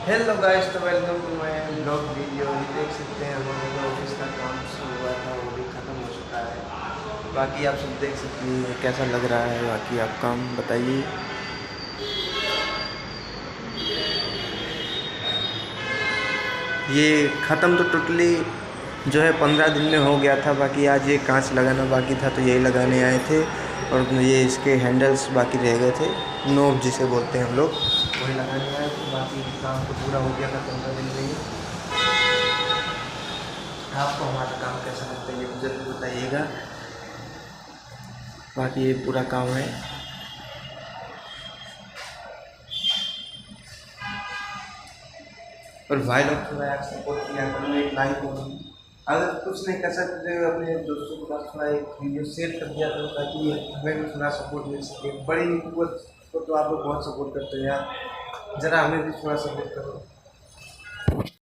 Hello guys, तो welcome to my blog video. ये देख सकते हैं हमारे ऑफिस का काम शुरू हुआ था, वो भी ख़त्म हो चुका है। बाकी आप सब देख सकते हैं कैसा लग रहा है। बाकी आप काम बताइए। ये ख़त्म तो टोटली जो है 15 दिन में हो गया था। बाकी आज ये कांच लगाना बाकी था, तो यही लगाने आए थे। और ये इसके हैंडल्स बाकी रह गए थे, नोब जिसे बोलते हैं हम लोग, वही लगाने आए थे। बाकी काम तो पूरा हो गया था 15 दिन में ही। आपको हमारा काम कैसा लगता है ये ज़रूर बताइएगा। बाकी ये पूरा काम है। और भाई लोग थोड़ा यार सपोर्ट किया करो, एक लाइक करो। अगर कुछ नहीं कर सकते तो अपने दोस्तों के पास थोड़ा एक वीडियो शेयर कर दिया करो, ताकि हमें भी थोड़ा सपोर्ट मिल सके। बड़ी यूट्यूबर को तो आप लोग बहुत सपोर्ट करते हो यार, ज़रा हमें भी थोड़ा सपोर्ट करो।